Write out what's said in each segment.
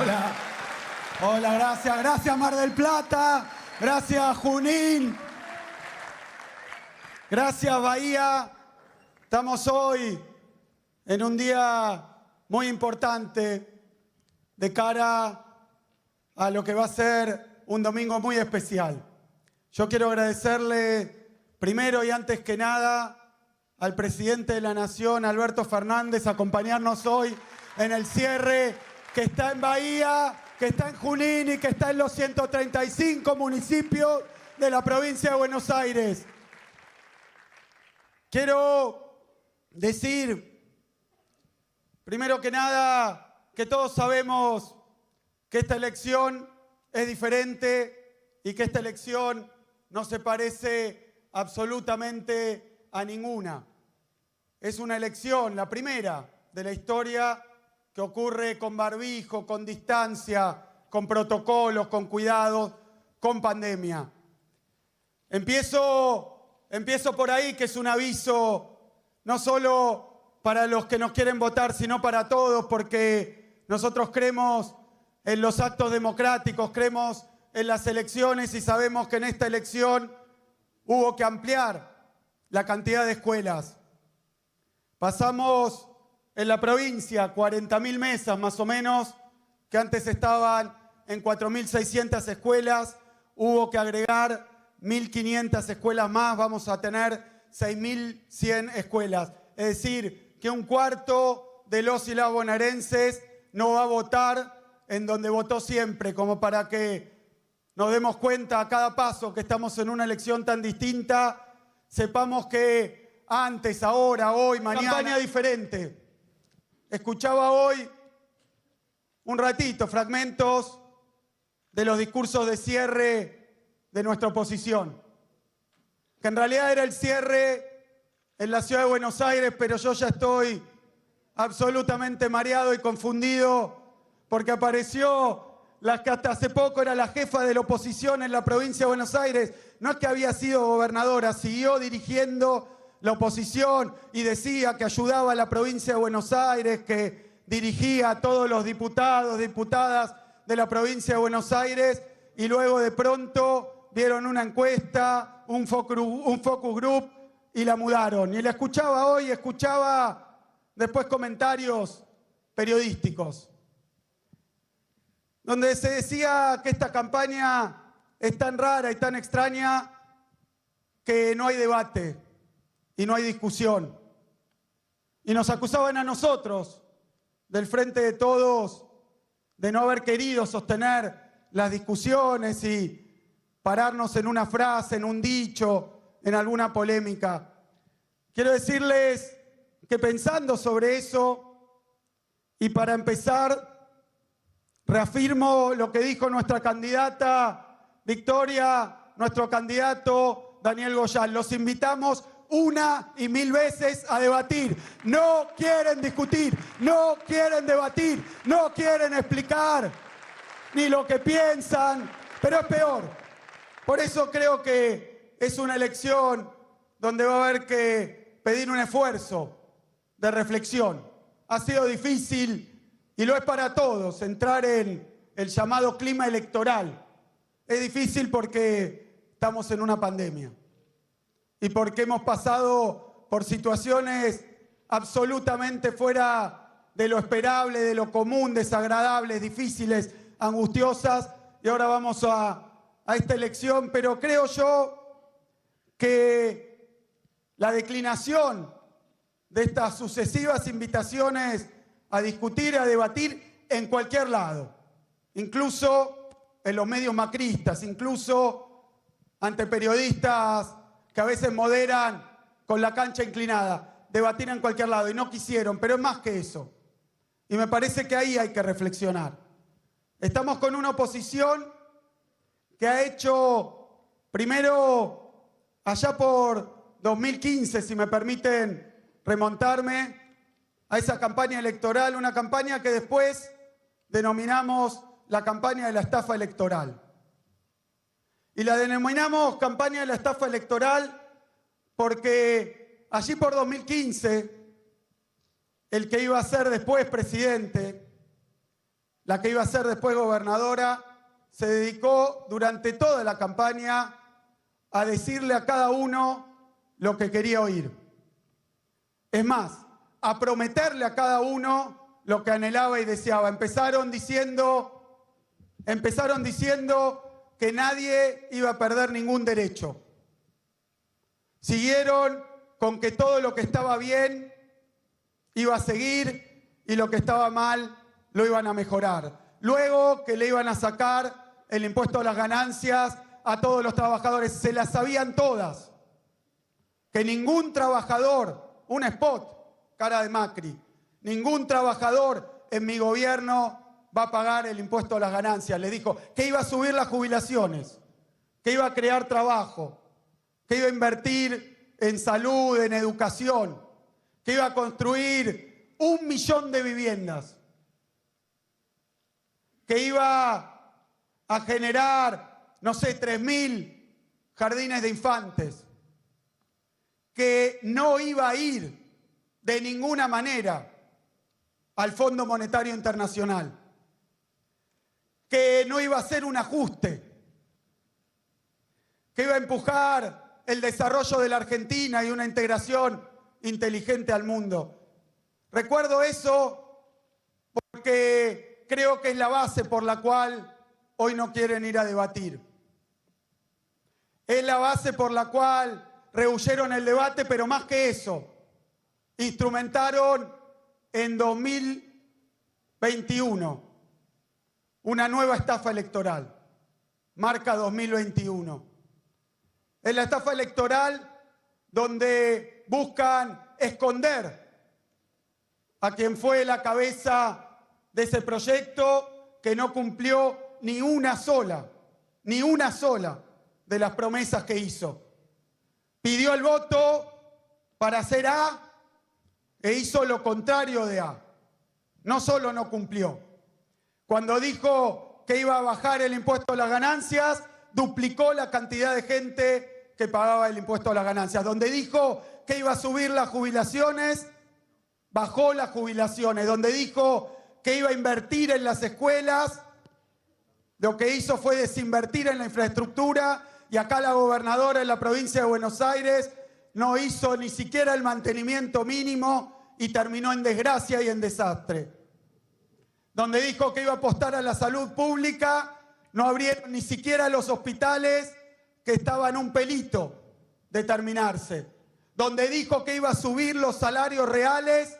Hola. Hola, gracias. Gracias, Mar del Plata. Gracias, Junín. Gracias, Bahía. Estamos hoy en un día muy importante de cara a lo que va a ser un domingo muy especial. Yo quiero agradecerle primero y antes que nada al presidente de la Nación, Alberto Fernández, acompañarnos hoy en el cierre que está en Bahía, que está en Junín y que está en los 135 municipios de la provincia de Buenos Aires. Quiero decir, primero que nada, que todos sabemos que esta elección es diferente y que esta elección no se parece absolutamente a ninguna. Es una elección, la primera de la historia, que ocurre con barbijo, con distancia, con protocolos, con cuidados, con pandemia. Empiezo por ahí, que es un aviso no solo para los que nos quieren votar, sino para todos, porque nosotros creemos en los actos democráticos, creemos en las elecciones y sabemos que en esta elección hubo que ampliar la cantidad de escuelas. Pasamos en la provincia 40.000 mesas más o menos, que antes estaban en 4.600 escuelas, hubo que agregar 1.500 escuelas más, vamos a tener 6.100 escuelas. Es decir, que un cuarto de los y las bonaerenses no va a votar en donde votó siempre, como para que nos demos cuenta a cada paso que estamos en una elección tan distinta, sepamos que antes, ahora, hoy, mañana, campaña diferente. Escuchaba hoy un ratito fragmentos de los discursos de cierre de nuestra oposición, que en realidad era el cierre en la ciudad de Buenos Aires, pero yo ya estoy absolutamente mareado y confundido porque apareció la que hasta hace poco era la jefa de la oposición en la provincia de Buenos Aires. No es que había sido gobernadora, siguió dirigiendo la oposición y decía que ayudaba a la provincia de Buenos Aires, que dirigía a todos los diputados, diputadas de la provincia de Buenos Aires, y luego de pronto vieron una encuesta, un focus group y la mudaron. Y la escuchaba hoy, escuchaba después comentarios periodísticos, donde se decía que esta campaña es tan rara y tan extraña que no hay debate y no hay discusión. Y nos acusaban a nosotros, del Frente de Todos, de no haber querido sostener las discusiones y pararnos en una frase, en un dicho, en alguna polémica. Quiero decirles que pensando sobre eso, y para empezar, reafirmo lo que dijo nuestra candidata Victoria, nuestro candidato Daniel Goyán. Los invitamos una y mil veces a debatir. No quieren discutir, no quieren debatir, no quieren explicar ni lo que piensan, pero es peor. Por eso creo que es una elección donde va a haber que pedir un esfuerzo de reflexión. Ha sido difícil, y lo es para todos, entrar en el llamado clima electoral. Es difícil porque estamos en una pandemia y porque hemos pasado por situaciones absolutamente fuera de lo esperable, de lo común, desagradables, difíciles, angustiosas, y ahora vamos a esta elección. Pero creo yo que la declinación de estas sucesivas invitaciones a discutir, a debatir en cualquier lado, incluso en los medios macristas, incluso ante periodistas que a veces moderan con la cancha inclinada, debatir en cualquier lado, y no quisieron, pero es más que eso. Y me parece que ahí hay que reflexionar. Estamos con una oposición que ha hecho, primero, allá por 2015, si me permiten remontarme a esa campaña electoral, una campaña que después denominamos la campaña de la estafa electoral. Y la denominamos campaña de la estafa electoral porque allí por 2015, el que iba a ser después presidente, la que iba a ser después gobernadora, se dedicó durante toda la campaña a decirle a cada uno lo que quería oír. Es más, a prometerle a cada uno lo que anhelaba y deseaba. Empezaron diciendo que nadie iba a perder ningún derecho. Siguieron con que todo lo que estaba bien iba a seguir y lo que estaba mal lo iban a mejorar. Luego que le iban a sacar el impuesto a las ganancias a todos los trabajadores. Se las sabían todas. Que ningún trabajador, un spot, cara de Macri, ningún trabajador en mi gobierno va a pagar el impuesto a las ganancias. Le dijo que iba a subir las jubilaciones, que iba a crear trabajo, que iba a invertir en salud, en educación, que iba a construir 1 millón de viviendas, que iba a generar, no sé, 3.000 jardines de infantes, que no iba a ir de ninguna manera al Fondo Monetario Internacional, que no iba a hacer un ajuste, que iba a empujar el desarrollo de la Argentina y una integración inteligente al mundo. Recuerdo eso porque creo que es la base por la cual hoy no quieren ir a debatir. Es la base por la cual rehuyeron el debate, pero más que eso, instrumentaron en 2021 una nueva estafa electoral, marca 2021. Es la estafa electoral donde buscan esconder a quien fue la cabeza de ese proyecto que no cumplió ni una sola de las promesas que hizo. Pidió el voto para hacer A e hizo lo contrario de A. No solo no cumplió. Cuando dijo que iba a bajar el impuesto a las ganancias, duplicó la cantidad de gente que pagaba el impuesto a las ganancias. Donde dijo que iba a subir las jubilaciones, bajó las jubilaciones. Donde dijo que iba a invertir en las escuelas, lo que hizo fue desinvertir en la infraestructura. Y acá la gobernadora en la provincia de Buenos Aires no hizo ni siquiera el mantenimiento mínimo y terminó en desgracia y en desastre. Donde dijo que iba a apostar a la salud pública, no abrieron ni siquiera los hospitales que estaban un pelito de terminarse. Donde dijo que iba a subir los salarios reales,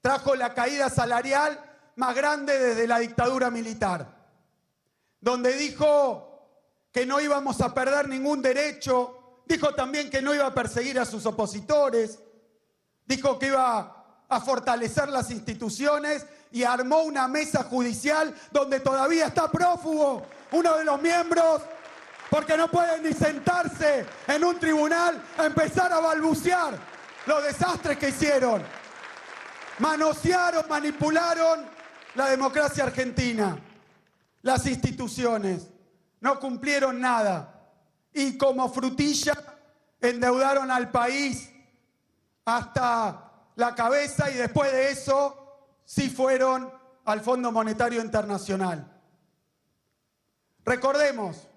trajo la caída salarial más grande desde la dictadura militar. Donde dijo que no íbamos a perder ningún derecho, dijo también que no iba a perseguir a sus opositores, dijo que iba a fortalecer las instituciones y armó una mesa judicial donde todavía está prófugo uno de los miembros porque no pueden ni sentarse en un tribunal a empezar a balbucear los desastres que hicieron. Manosearon, manipularon la democracia argentina, las instituciones. No cumplieron nada y como frutilla endeudaron al país hasta la cabeza y después de eso sí fueron al Fondo Monetario Internacional. Recordemos,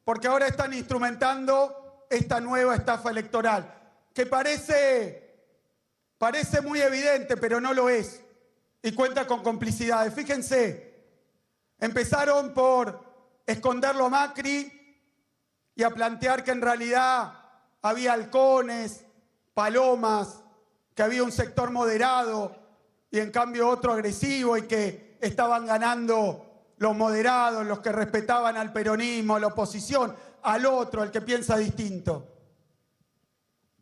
porque ahora están instrumentando esta nueva estafa electoral, que parece muy evidente, pero no lo es, y cuenta con complicidades. Fíjense. Empezaron por esconderlo a Macri y a plantear que en realidad había halcones, palomas, que había un sector moderado y en cambio otro agresivo y que estaban ganando los moderados, los que respetaban al peronismo, la oposición, al otro, el que piensa distinto.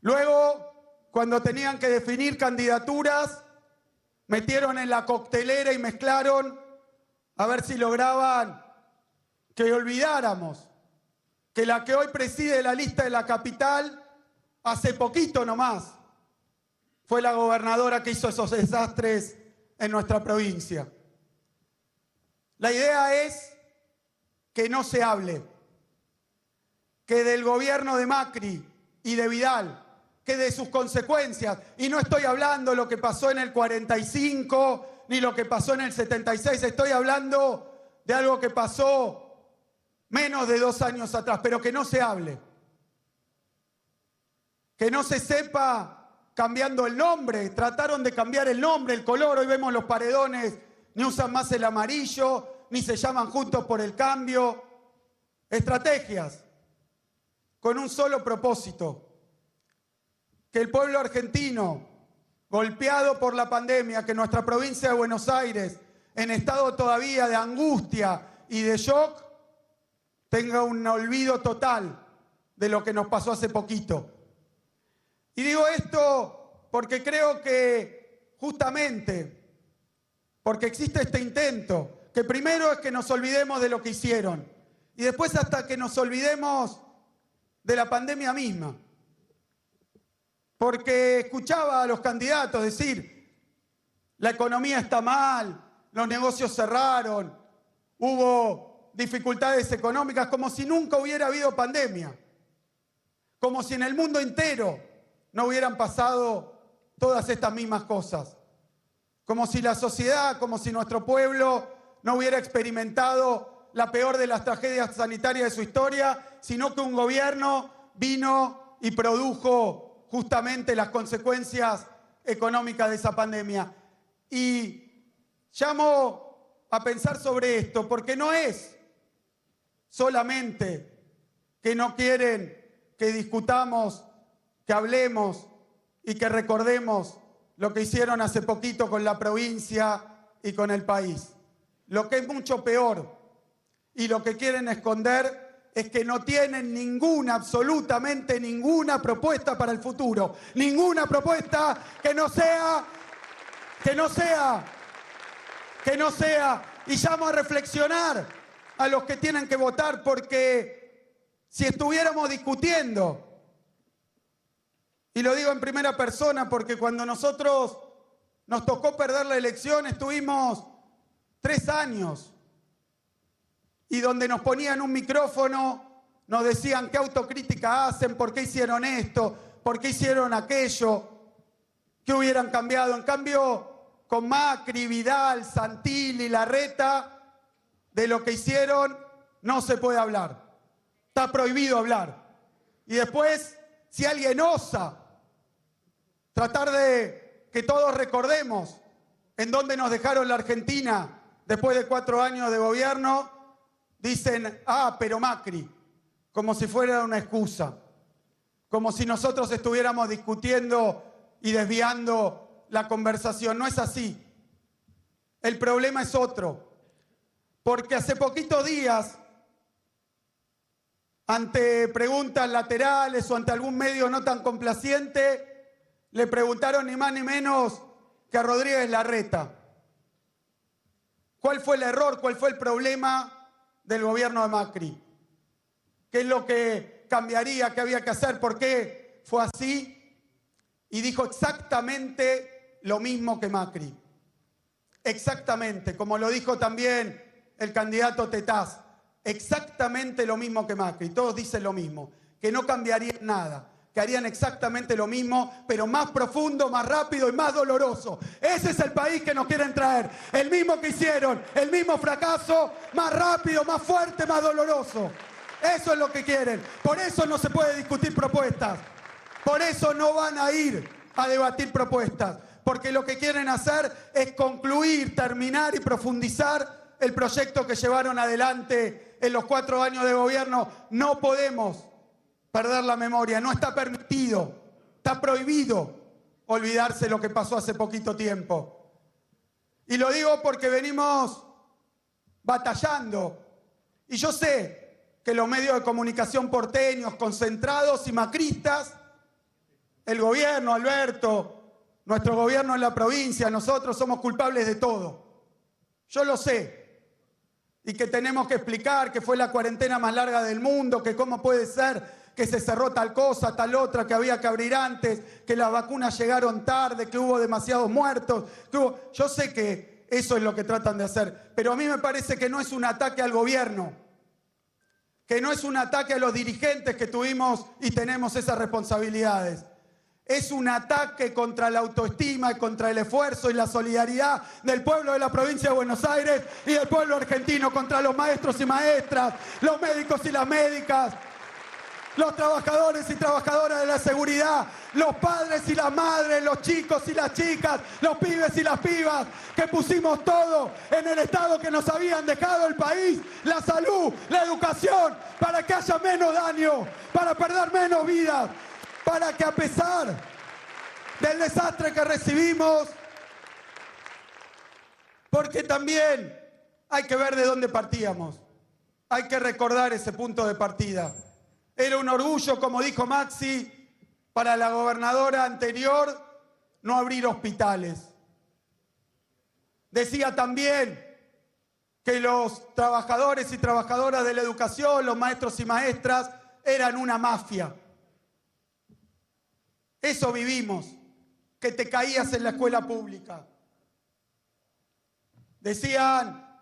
Luego, cuando tenían que definir candidaturas, metieron en la coctelera y mezclaron a ver si lograban que olvidáramos que la que hoy preside la lista de la capital, hace poquito nomás, fue la gobernadora que hizo esos desastres en nuestra provincia. La idea es que no se hable, que del gobierno de Macri y de Vidal, que de sus consecuencias, y no estoy hablando de lo que pasó en el 45, ni lo que pasó en el 76. Estoy hablando de algo que pasó menos de 2 años atrás, pero que no se hable. Que no se sepa cambiando el nombre. Trataron de cambiar el nombre, el color. Hoy vemos los paredones, ni usan más el amarillo, ni se llaman Juntos por el Cambio. Estrategias con un solo propósito. Que el pueblo argentino, golpeado por la pandemia, que nuestra provincia de Buenos Aires, en estado todavía de angustia y de shock, tenga un olvido total de lo que nos pasó hace poquito. Y digo esto porque creo que justamente, porque existe este intento, que primero es que nos olvidemos de lo que hicieron, y después hasta que nos olvidemos de la pandemia misma. Porque escuchaba a los candidatos decir, la economía está mal, los negocios cerraron, hubo dificultades económicas, como si nunca hubiera habido pandemia, como si en el mundo entero no hubieran pasado todas estas mismas cosas, como si la sociedad, como si nuestro pueblo no hubiera experimentado la peor de las tragedias sanitarias de su historia, sino que un gobierno vino y produjo justamente las consecuencias económicas de esa pandemia. Y llamo a pensar sobre esto, porque no es solamente que no quieren que discutamos, que hablemos y que recordemos lo que hicieron hace poquito con la provincia y con el país. Lo que es mucho peor y lo que quieren esconder es que no tienen ninguna, absolutamente ninguna propuesta para el futuro. Ninguna propuesta que no sea. Y llamo a reflexionar a los que tienen que votar, porque si estuviéramos discutiendo, y lo digo en primera persona porque cuando nosotros nos tocó perder la elección estuvimos 3 años y donde nos ponían un micrófono nos decían qué autocrítica hacen, por qué hicieron esto, por qué hicieron aquello, qué hubieran cambiado. En cambio, con Macri, Vidal, Santilli, Larreta, de lo que hicieron no se puede hablar. Está prohibido hablar. Y después, si alguien osa tratar de que todos recordemos en dónde nos dejaron la Argentina después de 4 años de gobierno, dicen, pero Macri, como si fuera una excusa, como si nosotros estuviéramos discutiendo y desviando la conversación. No es así. El problema es otro, porque hace poquitos días, ante preguntas laterales o ante algún medio no tan complaciente, le preguntaron ni más ni menos que a Rodríguez Larreta. ¿Cuál fue el error? ¿Cuál fue el problema del gobierno de Macri? ¿Qué es lo que cambiaría? ¿Qué había que hacer? ¿Por qué fue así? Y dijo exactamente lo mismo que Macri. Exactamente, como lo dijo también el candidato Tetaz. Exactamente lo mismo que Macri. Todos dicen lo mismo, que no cambiarían nada, que harían exactamente lo mismo, pero más profundo, más rápido y más doloroso. Ese es el país que nos quieren traer. El mismo que hicieron, el mismo fracaso, más rápido, más fuerte, más doloroso. Eso es lo que quieren. Por eso no se puede discutir propuestas. Por eso no van a ir a debatir propuestas. Porque lo que quieren hacer es concluir, terminar y profundizar el proyecto que llevaron adelante en los 4 años de gobierno. No podemos perder la memoria, no está permitido, está prohibido olvidarse lo que pasó hace poquito tiempo. Y lo digo porque venimos batallando. Y yo sé que los medios de comunicación porteños, concentrados y macristas, el gobierno, Alberto, nuestro gobierno en la provincia, nosotros somos culpables de todo. Yo lo sé. Y que tenemos que explicar que fue la cuarentena más larga del mundo, que cómo puede ser que se cerró tal cosa, tal otra, que había que abrir antes, que las vacunas llegaron tarde, que hubo demasiados muertos. Yo sé que eso es lo que tratan de hacer, pero a mí me parece que no es un ataque al gobierno, que no es un ataque a los dirigentes que tuvimos y tenemos esas responsabilidades. es un ataque contra la autoestima y contra el esfuerzo y la solidaridad del pueblo de la provincia de Buenos Aires y del pueblo argentino, contra los maestros y maestras, los médicos y las médicas, los trabajadores y trabajadoras de la seguridad, los padres y las madres, los chicos y las chicas, los pibes y las pibas, que pusimos todo en el estado que nos habían dejado el país, la salud, la educación, para que haya menos daño, para perder menos vidas, para que a pesar del desastre que recibimos, porque también hay que ver de dónde partíamos, hay que recordar ese punto de partida. Era un orgullo, como dijo Maxi, para la gobernadora anterior, no abrir hospitales. Decía también que los trabajadores y trabajadoras de la educación, los maestros y maestras, eran una mafia. Eso vivimos, que te caías en la escuela pública. Decían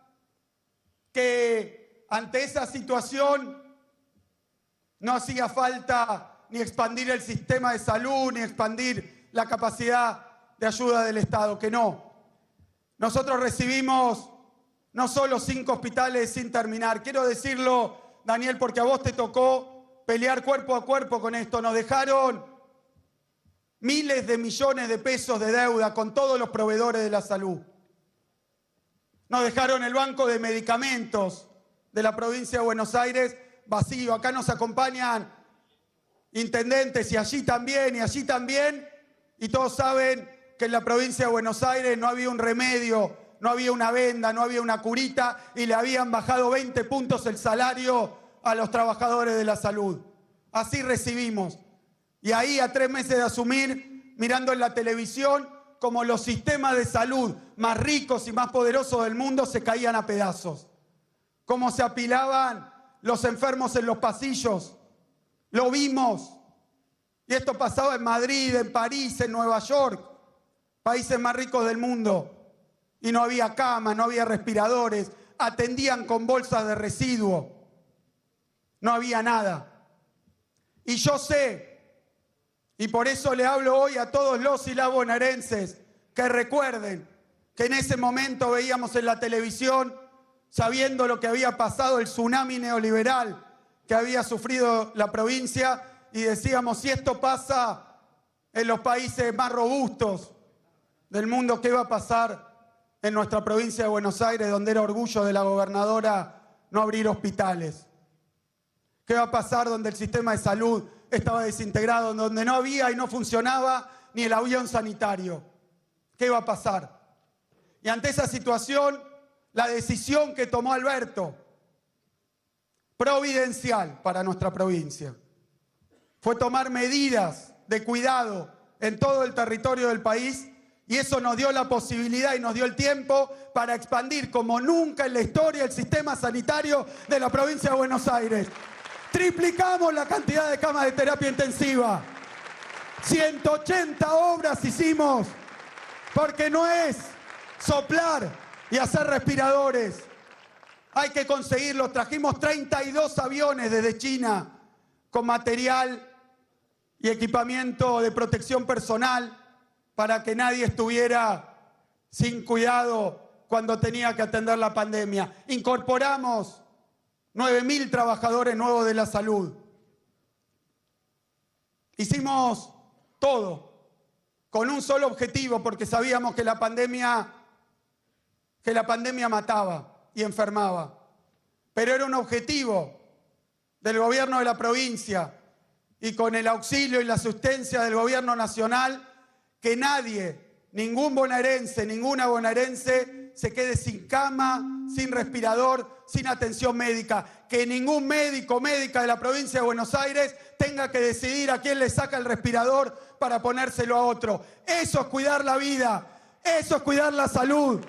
que ante esa situación no hacía falta ni expandir el sistema de salud, ni expandir la capacidad de ayuda del Estado, que no. Nosotros recibimos no solo 5 hospitales sin terminar. Quiero decirlo, Daniel, porque a vos te tocó pelear cuerpo a cuerpo con esto. Nos dejaron miles de millones de pesos de deuda con todos los proveedores de la salud. Nos dejaron el banco de medicamentos de la provincia de Buenos Aires vacío. Acá nos acompañan intendentes y allí también, y todos saben que en la provincia de Buenos Aires no había un remedio, no había una venda, no había una curita, y le habían bajado 20 puntos el salario a los trabajadores de la salud. Así recibimos. Y ahí, a 3 meses de asumir, mirando en la televisión, como los sistemas de salud más ricos y más poderosos del mundo se caían a pedazos. Cómo se apilaban los enfermos en los pasillos. Lo vimos. Y esto pasaba en Madrid, en París, en Nueva York, países más ricos del mundo. Y no había camas, no había respiradores, atendían con bolsas de residuo. No había nada. Y yo sé, y por eso le hablo hoy a todos los y las bonaerenses, que recuerden que en ese momento veíamos en la televisión, sabiendo lo que había pasado, el tsunami neoliberal que había sufrido la provincia, y decíamos, si esto pasa en los países más robustos del mundo, ¿qué va a pasar en nuestra provincia de Buenos Aires, donde era orgullo de la gobernadora no abrir hospitales? ¿Qué va a pasar donde el sistema de salud estaba desintegrado, donde no había y no funcionaba ni el avión sanitario? ¿Qué va a pasar? Y ante esa situación, la decisión que tomó Alberto, providencial para nuestra provincia, fue tomar medidas de cuidado en todo el territorio del país, y eso nos dio la posibilidad y nos dio el tiempo para expandir como nunca en la historia el sistema sanitario de la provincia de Buenos Aires. Triplicamos la cantidad de camas de terapia intensiva. 180 obras hicimos, porque no es soplar y hacer respiradores. Hay que conseguirlos. Trajimos 32 aviones desde China con material y equipamiento de protección personal para que nadie estuviera sin cuidado cuando tenía que atender la pandemia. Incorporamos 9.000 trabajadores nuevos de la salud. Hicimos todo con un solo objetivo, porque sabíamos que la pandemia mataba y enfermaba. Pero era un objetivo del gobierno de la provincia, y con el auxilio y la asistencia del gobierno nacional, que nadie, ningún bonaerense, ninguna bonaerense se quede sin cama, sin respirador, sin atención médica. Que ningún médico o médica de la provincia de Buenos Aires tenga que decidir a quién le saca el respirador para ponérselo a otro. Eso es cuidar la vida, eso es cuidar la salud,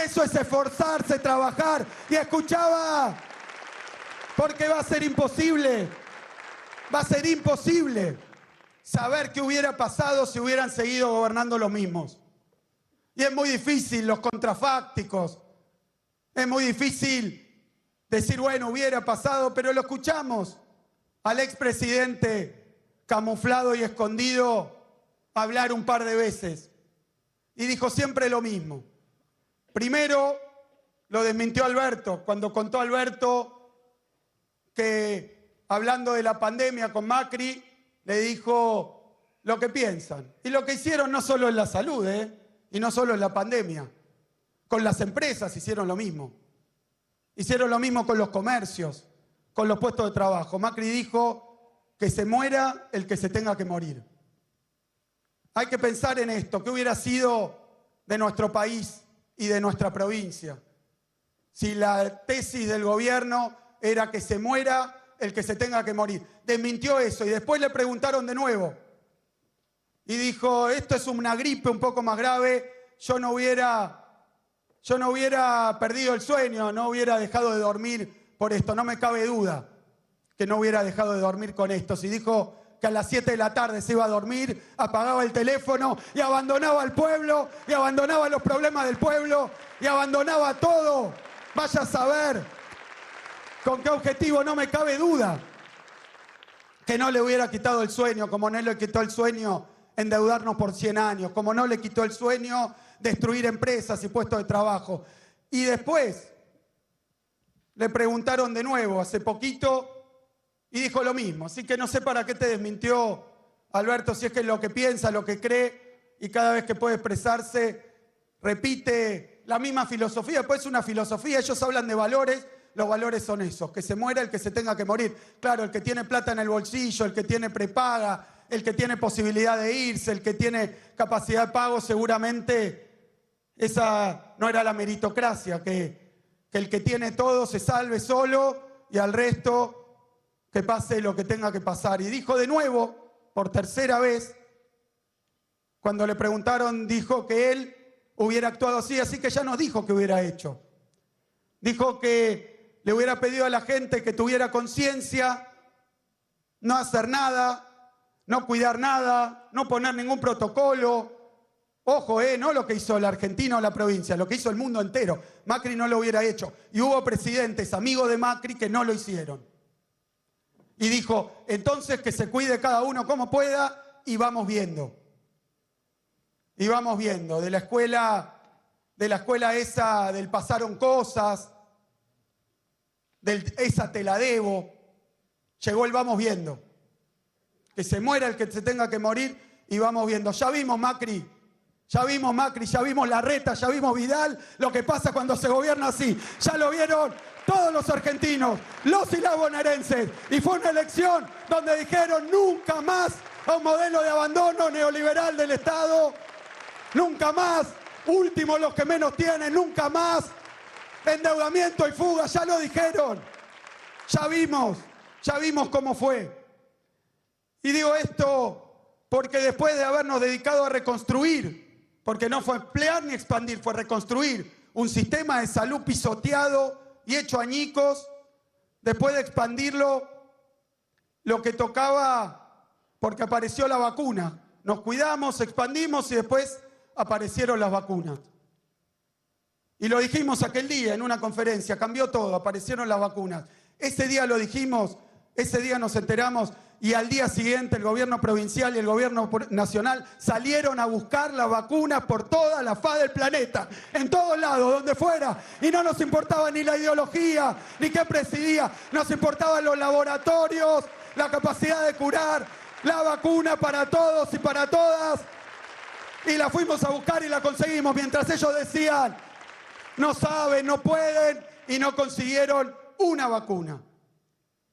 eso es esforzarse, trabajar. Y escuchaba, porque va a ser imposible saber qué hubiera pasado si hubieran seguido gobernando los mismos. Y es muy difícil, los contrafácticos, es muy difícil decir, bueno, hubiera pasado, pero lo escuchamos al expresidente camuflado y escondido hablar un par de veces y dijo siempre lo mismo. Primero lo desmintió Alberto, cuando contó Alberto que hablando de la pandemia con Macri, le dijo lo que piensan. Y lo que hicieron no solo en la salud, y no solo en la pandemia. Con las empresas hicieron lo mismo. Hicieron lo mismo con los comercios, con los puestos de trabajo. Macri dijo que se muera el que se tenga que morir. Hay que pensar en esto, ¿qué hubiera sido de nuestro país y de nuestra provincia si la tesis del gobierno era que se muera el que se tenga que morir? Desmintió eso y después le preguntaron de nuevo y dijo, esto es una gripe un poco más grave, yo no hubiera perdido el sueño, no hubiera dejado de dormir por esto, no me cabe duda que no hubiera dejado de dormir con esto. Si dijo que a las 7 de la tarde se iba a dormir, apagaba el teléfono y abandonaba al pueblo, y abandonaba los problemas del pueblo, y abandonaba todo. Vaya a saber con qué objetivo, no me cabe duda que no le hubiera quitado el sueño, como no le quitó el sueño endeudarnos por 100 años, como no le quitó el sueño destruir empresas y puestos de trabajo. Y después le preguntaron de nuevo hace poquito y dijo lo mismo. Así que no sé para qué te desmintió Alberto, si es que es lo que piensa, lo que cree, y cada vez que puede expresarse repite la misma filosofía. Pues es una filosofía, ellos hablan de valores, los valores son esos, que se muera el que se tenga que morir. Claro, el que tiene plata en el bolsillo, el que tiene prepaga, el que tiene posibilidad de irse, el que tiene capacidad de pago, seguramente esa no era la meritocracia, que el que tiene todo se salve solo y al resto que pase lo que tenga que pasar. Y dijo de nuevo, por tercera vez, cuando le preguntaron, dijo que él hubiera actuado así que ya no dijo que hubiera hecho. Dijo que le hubiera pedido a la gente que tuviera conciencia, no hacer nada, no cuidar nada, no poner ningún protocolo. Ojo, no lo que hizo el argentino o la provincia, lo que hizo el mundo entero. Macri no lo hubiera hecho. Y hubo presidentes amigos de Macri que no lo hicieron. Y dijo, entonces que se cuide cada uno como pueda y vamos viendo. Y vamos viendo. De la escuela esa del pasaron cosas, esa te la debo, llegó el vamos viendo. Que se muera el que se tenga que morir y vamos viendo. Ya vimos Macri, ya vimos Larreta, ya vimos Vidal, lo que pasa cuando se gobierna así. Ya lo vieron todos los argentinos, los y las bonaerenses. Y fue una elección donde dijeron nunca más a un modelo de abandono neoliberal del Estado, nunca más, últimos los que menos tienen, nunca más, endeudamiento y fuga, ya lo dijeron. Ya vimos cómo fue. Y digo esto porque después de habernos dedicado a reconstruir, porque no fue ampliar ni expandir, fue reconstruir un sistema de salud pisoteado y hecho añicos, después de expandirlo, lo que tocaba, porque apareció la vacuna. Nos cuidamos, expandimos y después aparecieron las vacunas. Y lo dijimos aquel día en una conferencia, cambió todo, aparecieron las vacunas. Ese día lo dijimos, ese día nos enteramos y al día siguiente el gobierno provincial y el gobierno nacional salieron a buscar las vacunas por toda la faz del planeta, en todos lados, donde fuera. Y no nos importaba ni la ideología, ni qué presidía, nos importaban los laboratorios, la capacidad de curar, la vacuna para todos y para todas. Y la fuimos a buscar y la conseguimos, mientras ellos decían, no saben, no pueden, y no consiguieron una vacuna.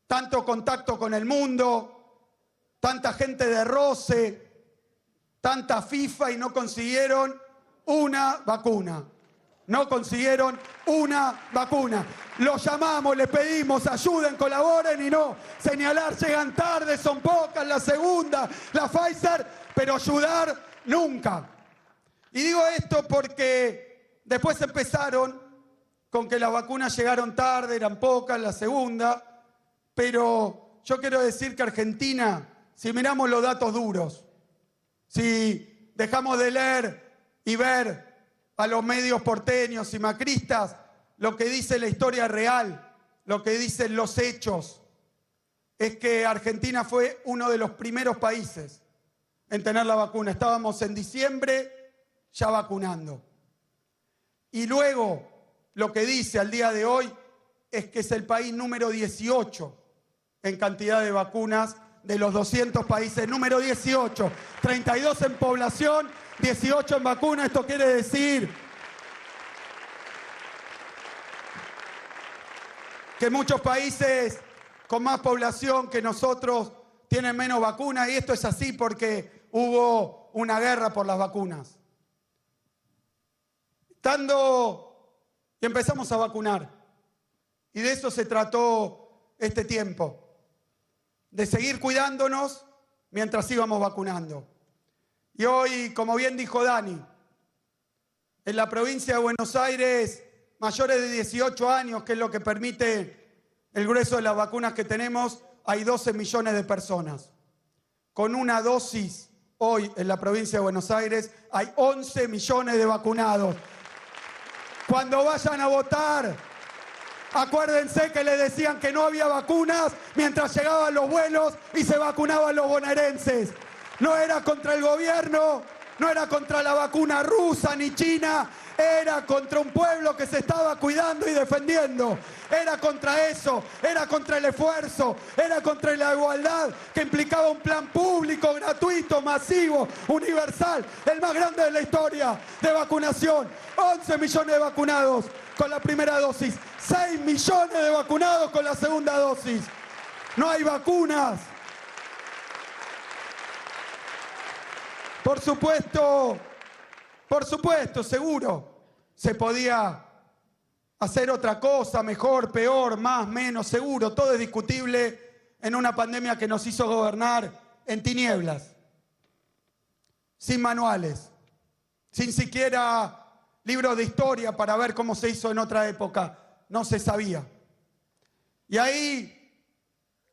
Tanto contacto con el mundo, tanta gente de roce, tanta FIFA y no consiguieron una vacuna. No consiguieron una vacuna. Los llamamos, les pedimos, ayuden, colaboren y no señalar, llegan tarde, son pocas, la segunda, la Pfizer, pero ayudar nunca. Y digo esto porque después empezaron con que las vacunas llegaron tarde, eran pocas, la segunda, pero yo quiero decir que Argentina, si miramos los datos duros, si dejamos de leer y ver a los medios porteños y macristas lo que dice la historia real, lo que dicen los hechos, es que Argentina fue uno de los primeros países en tener la vacuna. Estábamos en diciembre ya vacunando. Y luego lo que dice al día de hoy es que es el país número 18 en cantidad de vacunas de los 200 países. Número 18, 32 en población, 18 en vacunas. Esto quiere decir que muchos países con más población que nosotros tienen menos vacunas, y esto es así porque hubo una guerra por las vacunas. Y empezamos a vacunar. Y de eso se trató este tiempo, de seguir cuidándonos mientras íbamos vacunando. Y hoy, como bien dijo Dani, en la provincia de Buenos Aires, mayores de 18 años, que es lo que permite el grueso de las vacunas que tenemos, hay 12 millones de personas. Con una dosis, hoy en la provincia de Buenos Aires, hay 11 millones de vacunados. Cuando vayan a votar, acuérdense que le decían que no había vacunas mientras llegaban los vuelos y se vacunaban los bonaerenses. No era contra el gobierno, no era contra la vacuna rusa ni china, era contra un pueblo que se estaba cuidando y defendiendo. Era contra eso, era contra el esfuerzo, era contra la igualdad que implicaba un plan público, gratuito, masivo, universal, el más grande de la historia de vacunación. 11 millones de vacunados con la primera dosis, 6 millones de vacunados con la segunda dosis. No hay vacunas. Por supuesto, seguro, se podía hacer otra cosa, mejor, peor, más, menos, seguro. Todo es discutible en una pandemia que nos hizo gobernar en tinieblas, sin manuales, sin siquiera libros de historia para ver cómo se hizo en otra época. No se sabía. Y ahí,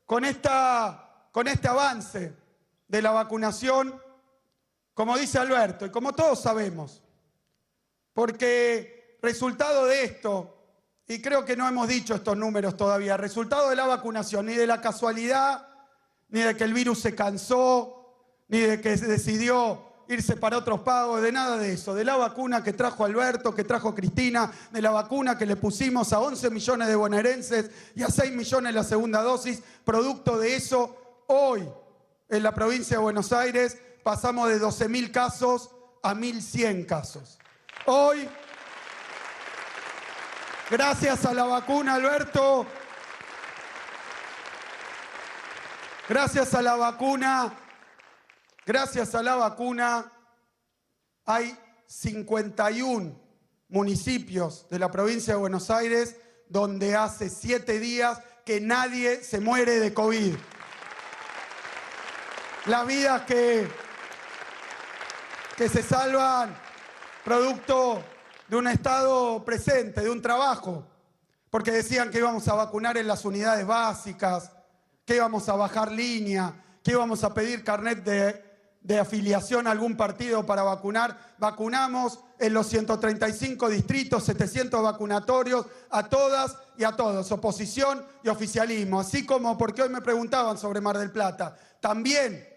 con este avance de la vacunación, como dice Alberto, y como todos sabemos, porque resultado de esto, y creo que no hemos dicho estos números todavía, resultado de la vacunación, ni de la casualidad, ni de que el virus se cansó, ni de que se decidió irse para otros pagos, de nada de eso, de la vacuna que trajo Alberto, que trajo Cristina, de la vacuna que le pusimos a 11 millones de bonaerenses y a 6 millones la segunda dosis, producto de eso, hoy en la provincia de Buenos Aires pasamos de 12.000 casos a 1.100 casos. Hoy, gracias a la vacuna, Alberto, gracias a la vacuna, hay 51 municipios de la provincia de Buenos Aires donde hace 7 días que nadie se muere de COVID. Las vidas que se salvan producto de un estado presente, de un trabajo, porque decían que íbamos a vacunar en las unidades básicas, que íbamos a bajar línea, que íbamos a pedir carnet de afiliación a algún partido para vacunar. Vacunamos en los 135 distritos, 700 vacunatorios, a todas y a todos, oposición y oficialismo. Así como, porque hoy me preguntaban sobre Mar del Plata, también,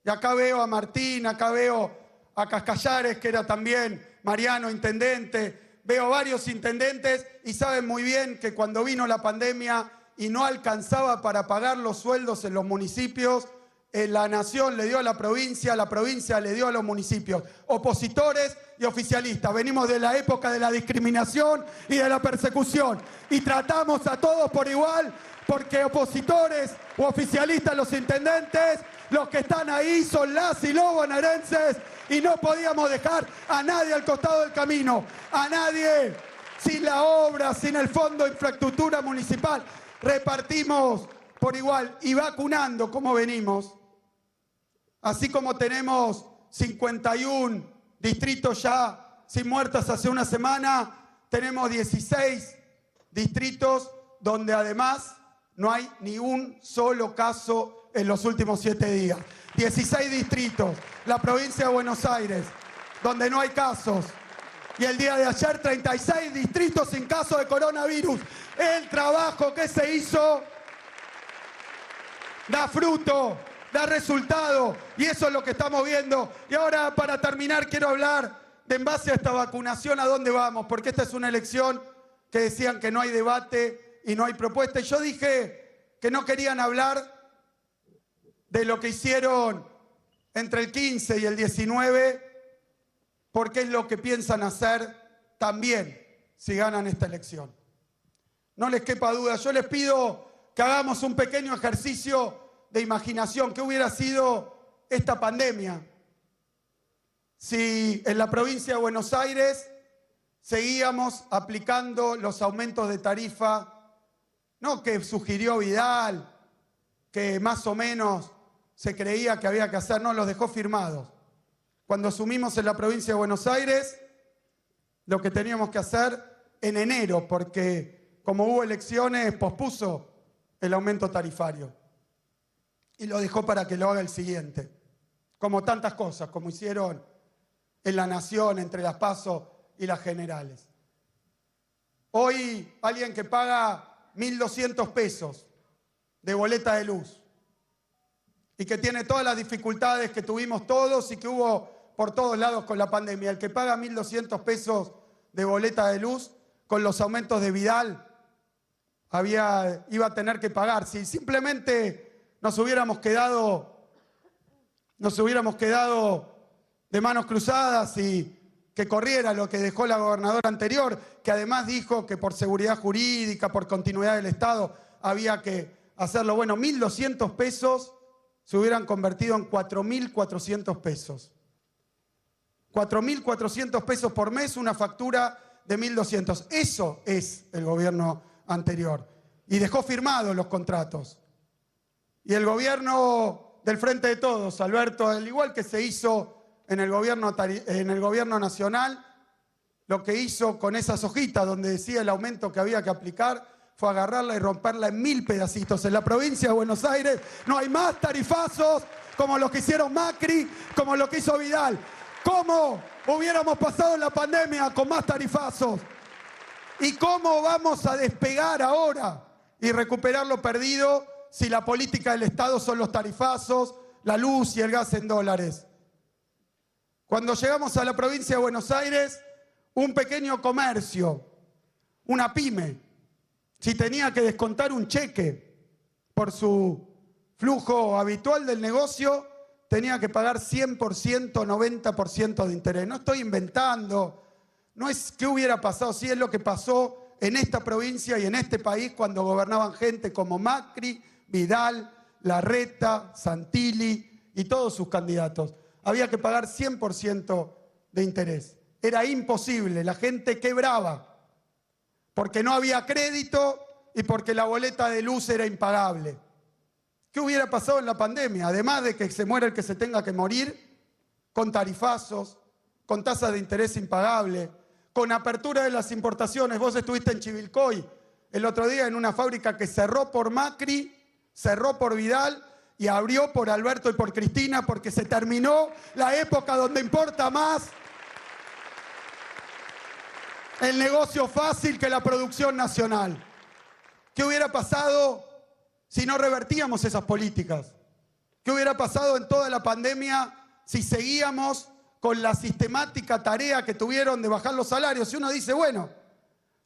y acá veo a Martín, acá veo a Cascallares, que era también Mariano, intendente, veo varios intendentes y saben muy bien que cuando vino la pandemia y no alcanzaba para pagar los sueldos en los municipios, la nación le dio a la provincia le dio a los municipios, opositores y oficialistas. Venimos de la época de la discriminación y de la persecución y tratamos a todos por igual, porque opositores u oficialistas, los intendentes, los que están ahí son las y los bonaerenses, y no podíamos dejar a nadie al costado del camino, a nadie sin la obra, sin el fondo de infraestructura municipal. Repartimos por igual y vacunando como venimos. Así como tenemos 51 distritos ya sin muertas hace una semana, tenemos 16 distritos donde además no hay ni un solo caso en los últimos 7 días. 16 distritos, la provincia de Buenos Aires, donde no hay casos. Y el día de ayer, 36 distritos sin casos de coronavirus. El trabajo que se hizo da fruto. da resultado, y eso es lo que estamos viendo. Y ahora, para terminar, quiero hablar de, en base a esta vacunación, a dónde vamos, porque esta es una elección que decían que no hay debate y no hay propuesta, y yo dije que no querían hablar de lo que hicieron entre el 15 y el 19, porque es lo que piensan hacer también si ganan esta elección. No les quepa duda, yo les pido que hagamos un pequeño ejercicio de imaginación. ¿Qué hubiera sido esta pandemia si en la provincia de Buenos Aires seguíamos aplicando los aumentos de tarifa, no que sugirió Vidal, que más o menos se creía que había que hacer, no, los dejó firmados? Cuando asumimos en la provincia de Buenos Aires, lo que teníamos que hacer en enero, porque como hubo elecciones, pospuso el aumento tarifario y lo dejó para que lo haga el siguiente, como tantas cosas, como hicieron en La Nación, entre las PASO y las generales. Hoy alguien que paga 1.200 pesos de boleta de luz y que tiene todas las dificultades que tuvimos todos y que hubo por todos lados con la pandemia, el que paga 1.200 pesos de boleta de luz, con los aumentos de Vidal, iba a tener que pagar. Si simplemente nos hubiéramos quedado de manos cruzadas y que corriera lo que dejó la gobernadora anterior, que además dijo que por seguridad jurídica, por continuidad del Estado, había que hacerlo. Bueno, 1.200 pesos se hubieran convertido en 4.400 pesos. 4.400 pesos por mes, una factura de 1.200. Eso es el gobierno anterior. Y dejó firmados los contratos. Y el gobierno del Frente de Todos, Alberto, al igual que se hizo en el gobierno nacional, lo que hizo con esas hojitas donde decía el aumento que había que aplicar fue agarrarla y romperla en 1.000 pedacitos. En la provincia de Buenos Aires no hay más tarifazos como los que hicieron Macri, como lo que hizo Vidal. ¿Cómo hubiéramos pasado en la pandemia con más tarifazos? ¿Y cómo vamos a despegar ahora y recuperar lo perdido si la política del Estado son los tarifazos, la luz y el gas en dólares? Cuando llegamos a la provincia de Buenos Aires, un pequeño comercio, una pyme, si tenía que descontar un cheque por su flujo habitual del negocio, tenía que pagar 100%, 90% de interés. No estoy inventando, no es qué hubiera pasado, sí es lo que pasó en esta provincia y en este país cuando gobernaban gente como Macri, Vidal, Larreta, Santilli y todos sus candidatos. Había que pagar 100% de interés. Era imposible, la gente quebraba, porque no había crédito y porque la boleta de luz era impagable. ¿Qué hubiera pasado en la pandemia? Además de que se muera el que se tenga que morir, con tarifazos, con tasas de interés impagable, con apertura de las importaciones. Vos estuviste en Chivilcoy el otro día en una fábrica que cerró por Macri, cerró por Vidal y abrió por Alberto y por Cristina, porque se terminó la época donde importa más el negocio fácil que la producción nacional. ¿Qué hubiera pasado si no revertíamos esas políticas? ¿Qué hubiera pasado en toda la pandemia si seguíamos con la sistemática tarea que tuvieron de bajar los salarios? Y uno dice, bueno,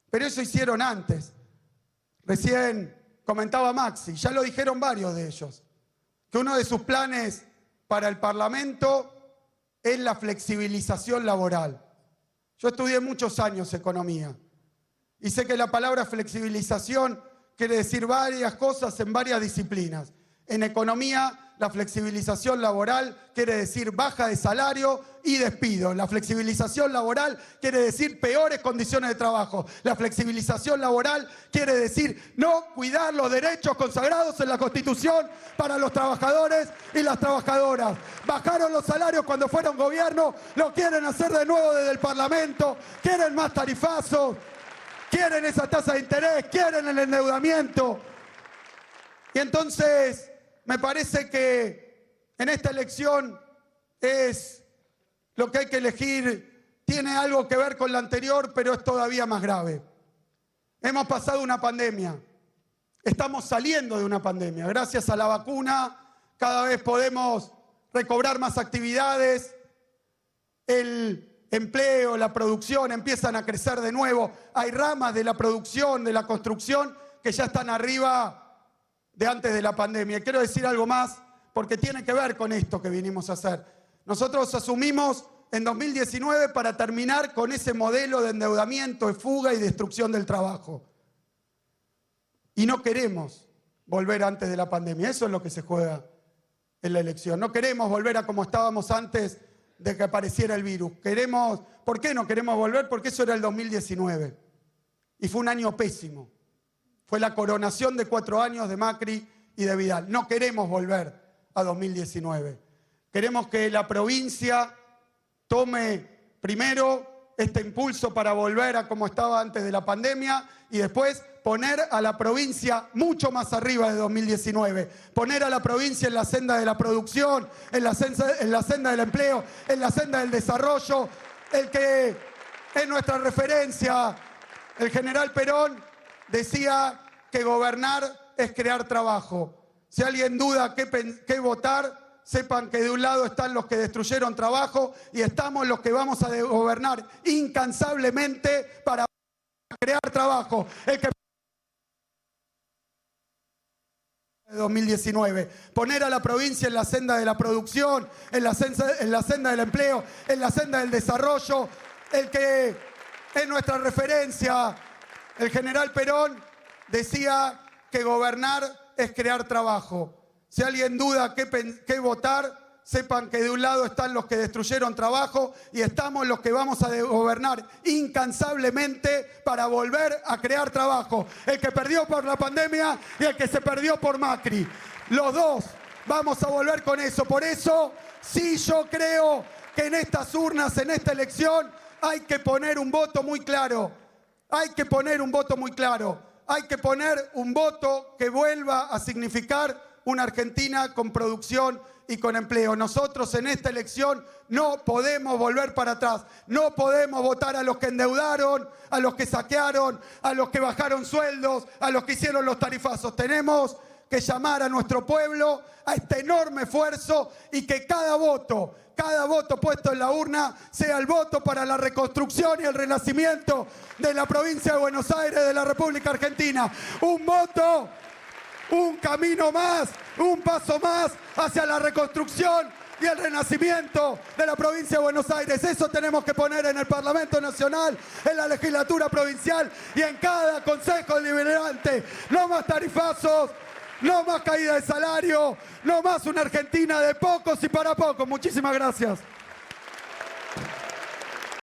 pero eso hicieron antes. Recién comentaba Maxi, ya lo dijeron varios de ellos, que uno de sus planes para el Parlamento es la flexibilización laboral. Yo estudié muchos años economía y sé que la palabra flexibilización quiere decir varias cosas en varias disciplinas. En economía, la flexibilización laboral quiere decir baja de salario y despido. La flexibilización laboral quiere decir peores condiciones de trabajo. La flexibilización laboral quiere decir no cuidar los derechos consagrados en la Constitución para los trabajadores y las trabajadoras. Bajaron los salarios cuando fueron gobierno, lo quieren hacer de nuevo desde el Parlamento, quieren más tarifazos, quieren esa tasa de interés, quieren el endeudamiento. Y entonces me parece que en esta elección es lo que hay que elegir, tiene algo que ver con la anterior, pero es todavía más grave. Hemos pasado una pandemia, estamos saliendo de una pandemia, gracias a la vacuna, cada vez podemos recobrar más actividades, el empleo, la producción empiezan a crecer de nuevo. Hay ramas de la producción, de la construcción, que ya están arriba de antes de la pandemia. Y quiero decir algo más, porque tiene que ver con esto que vinimos a hacer. Nosotros asumimos en 2019 para terminar con ese modelo de endeudamiento, de fuga y destrucción del trabajo. Y no queremos volver antes de la pandemia. Eso es lo que se juega en la elección. No queremos volver a como estábamos antes de que apareciera el virus. ¿Por qué no queremos volver? Porque eso era el 2019. Y fue un año pésimo. Fue la coronación de 4 años de Macri y de Vidal. No queremos volver a 2019. Queremos que la provincia tome primero este impulso para volver a como estaba antes de la pandemia y después poner a la provincia mucho más arriba de 2019. Poner a la provincia en la senda de la producción, en la senda del empleo, en la senda del desarrollo. El que es nuestra referencia, el general Perón, decía que gobernar es crear trabajo. Si alguien duda qué votar, sepan que de un lado están los que destruyeron trabajo y estamos los que vamos a gobernar incansablemente para crear trabajo. El que 2019, poner a la provincia en la senda de la producción, en la senda del empleo, en la senda del desarrollo. El que es nuestra referencia, el general Perón, decía que gobernar es crear trabajo. Si alguien duda qué votar, sepan que de un lado están los que destruyeron trabajo y estamos los que vamos a gobernar incansablemente para volver a crear trabajo. El que perdió por la pandemia y el que se perdió por Macri. Los dos vamos a volver con eso. Por eso, sí, yo creo que en estas urnas, en esta elección, hay que poner un voto muy claro. Hay que poner un voto muy claro. Hay que poner un voto que vuelva a significar una Argentina con producción y con empleo. Nosotros en esta elección no podemos volver para atrás. No podemos votar a los que endeudaron, a los que saquearon, a los que bajaron sueldos, a los que hicieron los tarifazos. Tenemos que llamar a nuestro pueblo a este enorme esfuerzo y que cada voto puesto en la urna sea el voto para la reconstrucción y el renacimiento de la provincia de Buenos Aires, de la República Argentina. Un voto, un camino más, un paso más hacia la reconstrucción y el renacimiento de la provincia de Buenos Aires. Eso tenemos que poner en el Parlamento Nacional, en la legislatura provincial y en cada consejo deliberante. No más tarifazos, no más caída de salario, no más una Argentina de pocos y para pocos. Muchísimas gracias.